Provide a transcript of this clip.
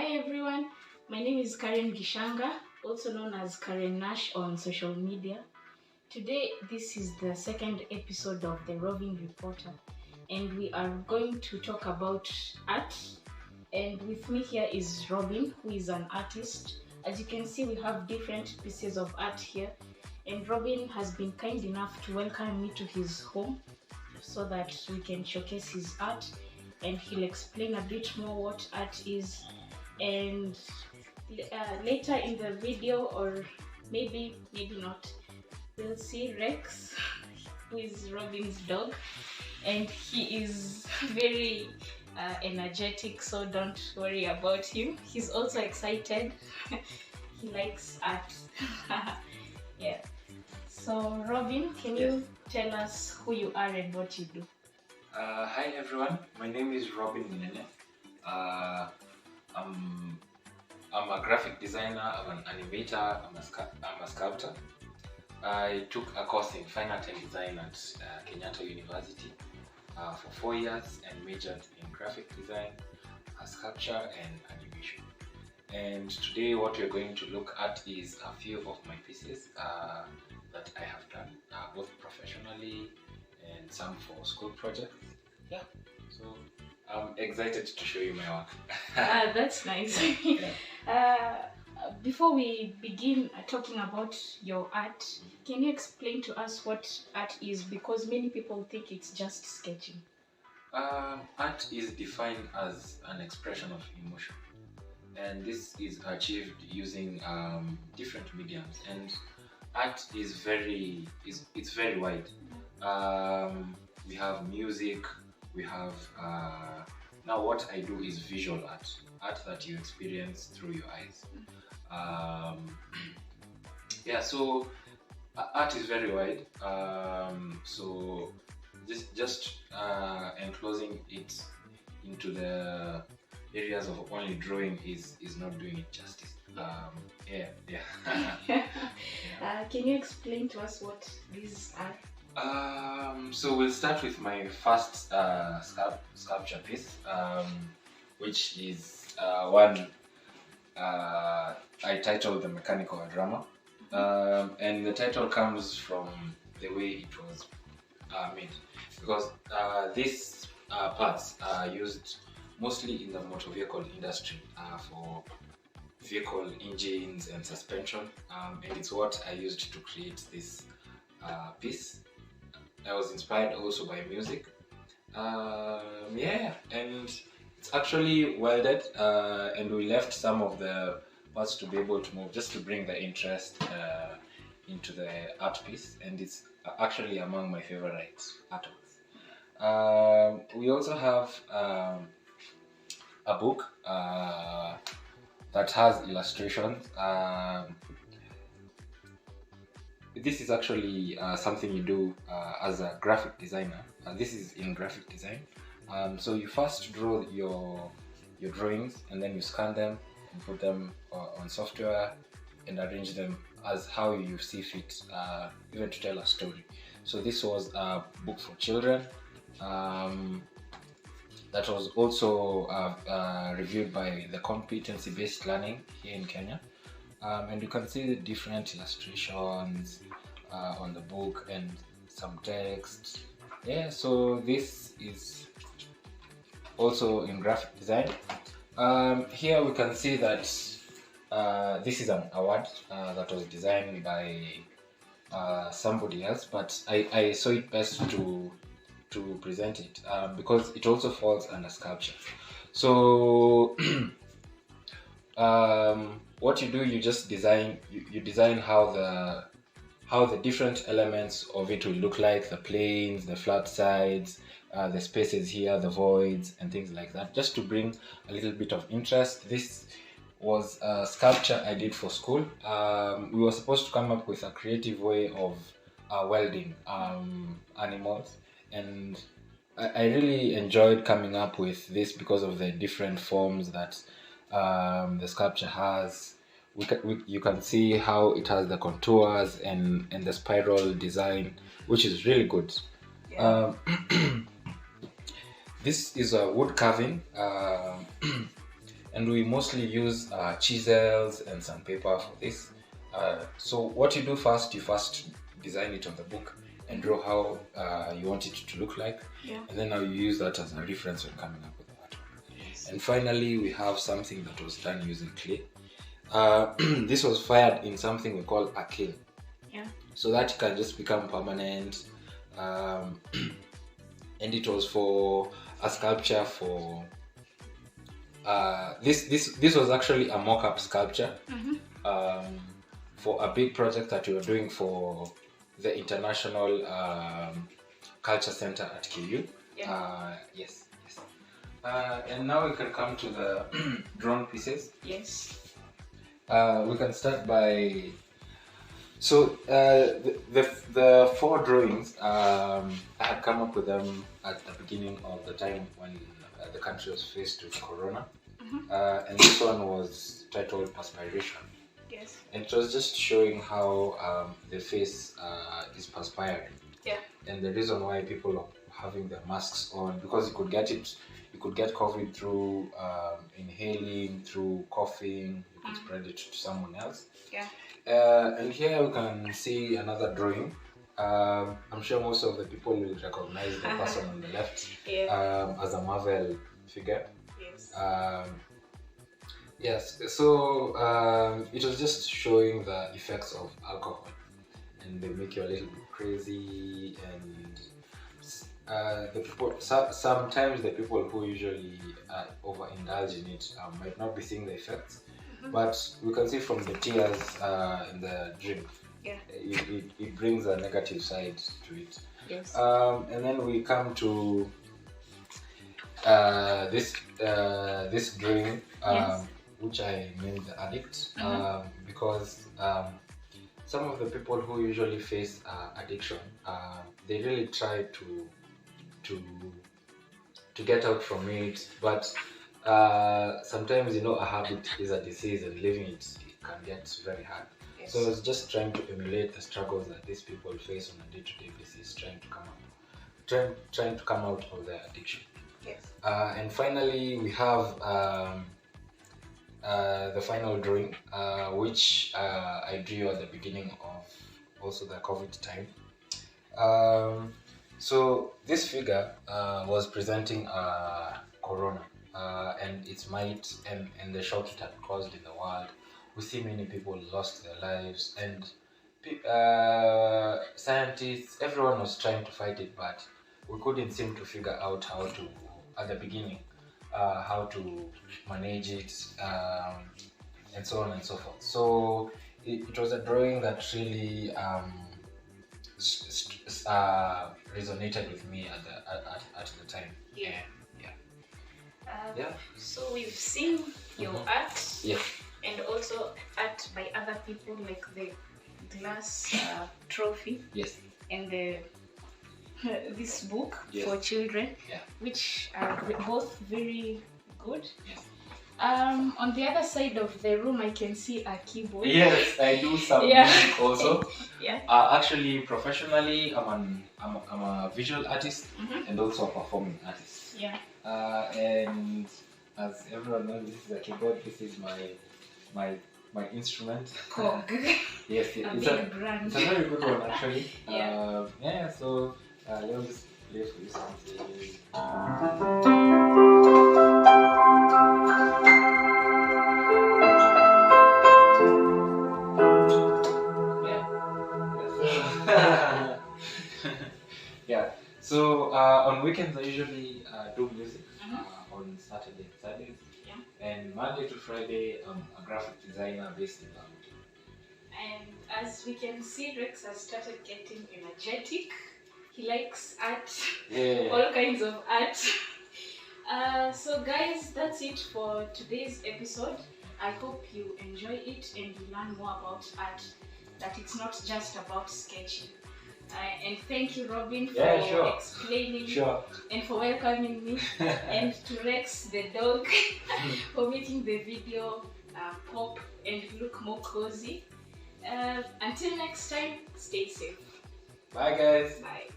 Hi everyone, my name is Karen Gishanga, also known as Karen Nash on social media. Today, this is the second episode of the Roving Reporter, and we are going to talk about art. And with me here is Robin, who is an artist. As you can see, we have different pieces of art here, and Robin has been kind enough to welcome me to his home so that we can showcase his art, and he'll explain a bit more what art is. And later in the video, or maybe not, we'll see Rex, who is Robin's dog, and he is very energetic, so don't worry about him. He's also excited. He likes art. Yeah. So Robin, can you tell us who you are and what you do? Hi everyone, my name is Robin Nene. I'm a graphic designer, I'm an animator, I'm a sculptor. I took a course in fine art and design at Kenyatta University for 4 years and majored in graphic design, sculpture and animation. And today what we're going to look at is a few of my pieces that I have done, both professionally and some for school projects. Yeah, so I'm excited to show you my work. That's nice. Before we begin talking about your art, can you explain to us what art is? Because many people think it's just sketching. Art is defined as an expression of emotion, and this is achieved using different mediums. And art is very wide. We have music, we have now what I do is visual art that you experience through your eyes. So art is very wide. So just enclosing it into the areas of only drawing is not doing it justice. Can you explain to us what these are? So we'll start with my first sculpture piece, which is one I titled The Mechanical Drama. And the title comes from the way it was made, because these parts are used mostly in the motor vehicle industry for vehicle engines and suspension, and it's what I used to create this piece. I was inspired also by music. And it's actually welded, and we left some of the parts to be able to move, just to bring the interest into the art piece, and it's actually among my favorite artworks. We also have a book that has illustrations. This is actually something you do as a graphic designer. This is in graphic design. So you first draw your drawings, and then you scan them and put them on software and arrange them as how you see fit, even to tell a story. So this was a book for children that was also reviewed by the Competency-Based Learning here in Kenya. And you can see the different illustrations on the book and some text. So this is also in graphic design. Here we can see that this is an award that was designed by somebody else, but I saw it best to present it because it also falls under sculpture. So what you do, you just design how the different elements of it will look like, the planes, the flat sides, the spaces here, the voids and things like that, just to bring a little bit of interest. This was a sculpture I did for school. We were supposed to come up with a creative way of welding animals, and I really enjoyed coming up with this because of the different forms that the sculpture has. You can see how it has the contours and the spiral design, which is really good. This is a wood carving, and we mostly use chisels and some paper for this. So what you do first, you first design it on the book and draw how you want it to look like, and then now you use that as a reference when coming up with the artwork. And finally, we have something that was done using clay. This was fired in something we call a kiln, so that it can just become permanent. And it was for a sculpture for this was actually a mock-up sculpture for a big project that we were doing for the International Culture Center at KU. Yes. And now we can come to the drawn pieces. Yes. We can start by, so the 4 drawings, I had come up with them at the beginning of the time when the country was faced with Corona. And this one was titled Perspiration. Yes. And it was just showing how the face is perspiring. And the reason why people are having their masks on, because you could get COVID through inhaling, through coughing, you could spread it to someone else. And here we can see another drawing. I'm sure most of the people will recognize the person on the left as a Marvel figure. Yes, so it was just showing the effects of alcohol, and they make you a little bit crazy, and the people, sometimes the people who usually overindulge in it might not be seeing the effects, but we can see from the tears in the drink, it brings a negative side to it. And then we come to this drink, which I named the addict, because some of the people who usually face addiction, they really try to get out from it, but sometimes, a habit is a disease, and living it can get very hard. So I was just trying to emulate the struggles that these people face on a day-to-day basis, trying to come out of their addiction. And finally, we have the final drawing, which I drew at the beginning of also the COVID time. So this figure was presenting Corona and its might and the shock it had caused in the world. We see many people lost their lives, and scientists, everyone was trying to fight it, but we couldn't seem to figure out how to, at the beginning, how to manage it, and so on and so forth. So it was a drawing that really resonated with me at the time. So we've seen your art, and also art by other people, like the glass trophy, and the this book for children, which are both very good. On the other side of the room, I can see a keyboard. Yes, I do some music also. Actually, professionally, I'm a visual artist and also a performing artist. And as everyone knows, this is a keyboard. This is my instrument. Yes, it's a very good one actually. So let's just play for you something. So on weekends I usually do music. On Saturday and Sundays. And Monday to Friday I'm a graphic designer based in London. And as we can see, Rex has started getting energetic. He likes art, all kinds of art. So guys, that's it for today's episode. I hope you enjoy it and you learn more about art, that it's not just about sketching. And thank you, Robin, for explaining and for welcoming me, and to Rex the dog for making the video pop and look more cozy. Until next time, stay safe. Bye guys. Bye.